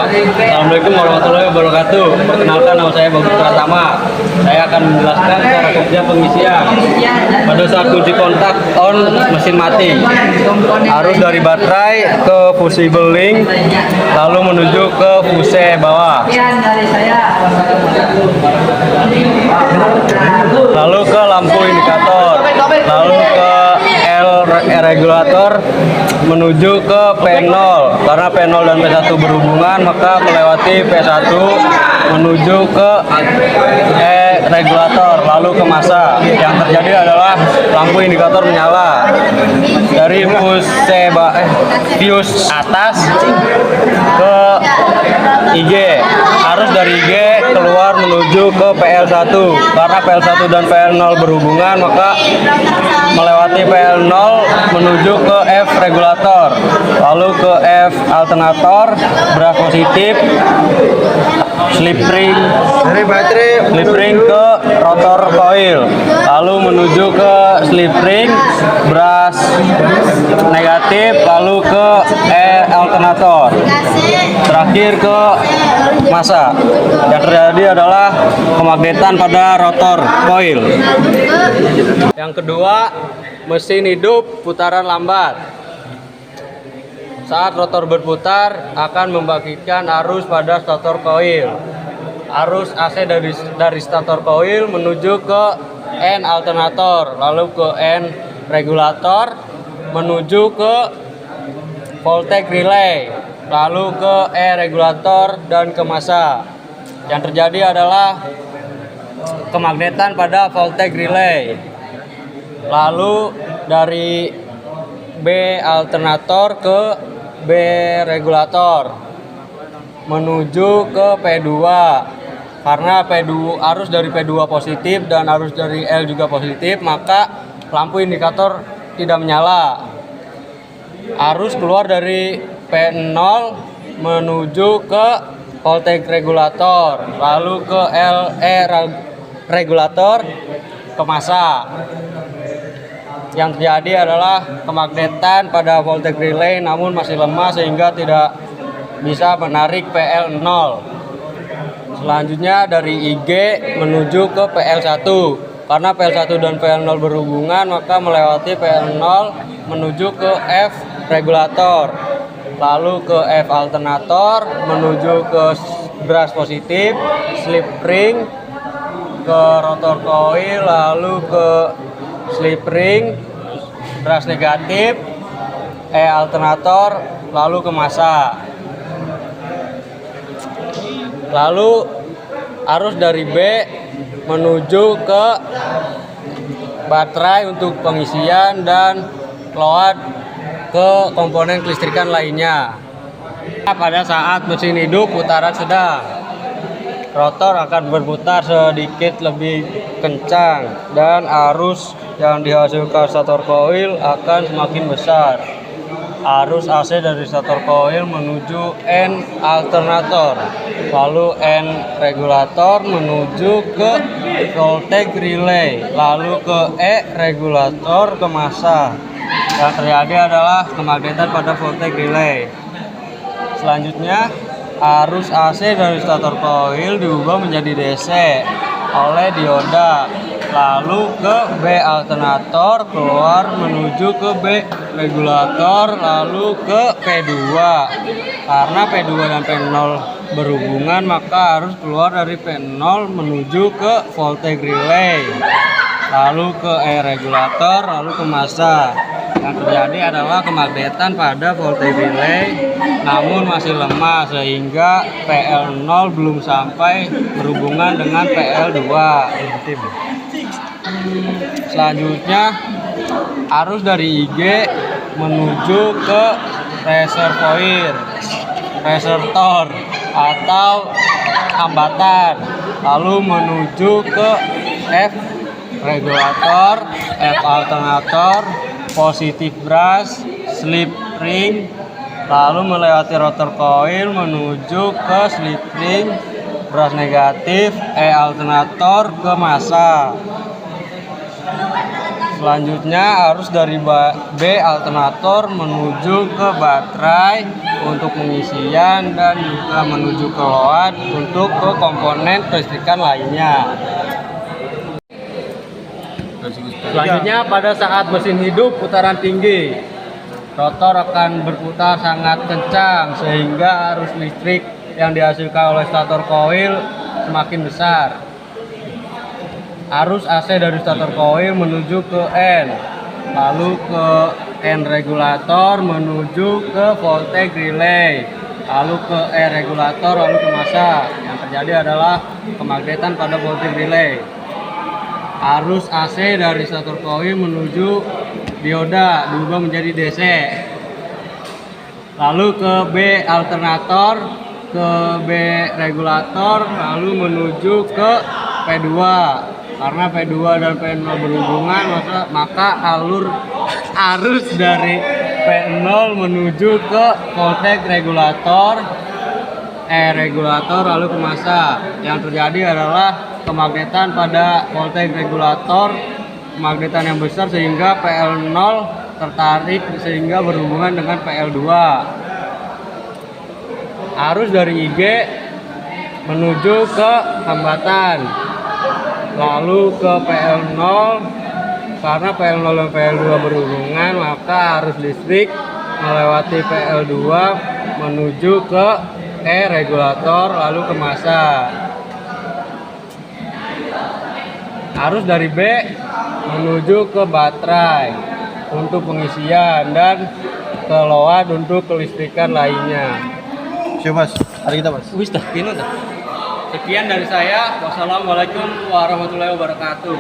Assalamualaikum warahmatullahi wabarakatuh. Perkenalkan, nama saya Bagus Pratama. Saya akan menjelaskan cara kerja pengisian. Pada saat kunci kontak on, mesin mati. Arus dari baterai ke fusible link, lalu menuju ke fuse bawah. Lalu ke lampu indikator, lalu ke L regulator menuju ke P0. Karena P0 dan P1 berhubungan, maka melewati P1 menuju ke E regulator, lalu ke masa. Yang terjadi adalah lampu indikator menyala dari fuse atas ke IG. Arus dari IG keluar menuju ke PL1. Karena PL1 dan PL0 berhubungan, maka melewati PL0 menuju ke F regulator, lalu ke F alternator, beras positif, slip ring ke rotor coil, lalu menuju ke slip ring, beras negatif, lalu ke E alternator, terakhir ke masa. Yang terjadi adalah kemagnetan pada rotor coil. Yang kedua, mesin hidup putaran lambat. Saat rotor berputar akan membangkitkan arus pada stator coil. Arus AC dari stator coil menuju ke N alternator, lalu ke N regulator, menuju ke voltage relay, lalu ke E regulator dan ke masa. Yang terjadi adalah kemagnetan pada voltage relay. Lalu dari B alternator ke B regulator menuju ke P2. Karena P2 arus dari P2 positif dan arus dari L juga positif, maka lampu indikator tidak menyala. Arus keluar dari P0 menuju ke voltage regulator, lalu ke LE regulator, ke masa. Yang terjadi adalah kemagnetan pada voltage relay namun masih lemah sehingga tidak bisa menarik PL0. Selanjutnya dari IG menuju ke PL1. Karena PL1 dan PL0 berhubungan, maka melewati PL0 menuju ke F regulator, lalu ke F alternator, menuju ke beras positif, slip ring, ke rotor coil, lalu ke slip ring, beras negatif, E alternator, lalu ke masa. Lalu arus dari B menuju ke baterai untuk pengisian dan load ke komponen kelistrikan lainnya. Pada saat mesin hidup putaran sedang, rotor akan berputar sedikit lebih kencang dan arus yang dihasilkan stator coil akan semakin besar. Arus AC dari stator coil menuju N alternator, lalu N regulator menuju ke voltage relay, lalu ke E regulator, ke masa. Yang terjadi adalah kemagnetan pada voltage relay. Selanjutnya, arus AC dari stator coil diubah menjadi DC oleh dioda, lalu ke B alternator, keluar menuju ke B regulator, lalu ke P2. Karena P2 dan P0 berhubungan, maka harus keluar dari P0 menuju ke voltage relay, lalu ke E regulator, lalu ke masa. Yang terjadi adalah kemagnetan pada voltage relay namun masih lemah sehingga PL0 belum sampai berhubungan dengan PL2. Selanjutnya, arus dari IG menuju ke reservoir atau hambatan, lalu menuju ke F regulator, F alternator, positif beras, slip ring, lalu melewati rotor coil menuju ke slip ring, beras negatif, E alternator, ke masa. Selanjutnya arus dari B alternator menuju ke baterai untuk pengisian dan juga menuju ke load untuk ke komponen kelistrikan lainnya. Selanjutnya pada saat mesin hidup putaran tinggi, rotor akan berputar sangat kencang sehingga arus listrik yang dihasilkan oleh stator koil semakin besar. Arus AC dari stator koil menuju ke N, lalu ke N regulator menuju ke voltage relay, lalu ke E regulator, lalu ke massa. Yang terjadi adalah kemagnetan pada voltage relay. Arus AC dari stator koil menuju dioda diubah menjadi DC. Lalu ke B alternator, ke B regulator, lalu menuju ke P2. Karena P2 dan P0 berhubungan, maka arus dari P0 menuju ke voltage regulator, E regulator, lalu ke massa. Yang terjadi adalah kemagnetan pada voltage regulator, kemagnetan yang besar sehingga PL0 tertarik sehingga berhubungan dengan PL2. Arus dari IG menuju ke hambatan, lalu ke PL0. Karena PL0 dan PL2 berhubungan, maka arus listrik melewati PL2 menuju ke E regulator, lalu ke massa. Arus dari B menuju ke baterai untuk pengisian dan ke load untuk kelistrikan lainnya. Siap mas, hari kita mas. Wis dah, Sekian dari saya. Wassalamualaikum warahmatullahi wabarakatuh.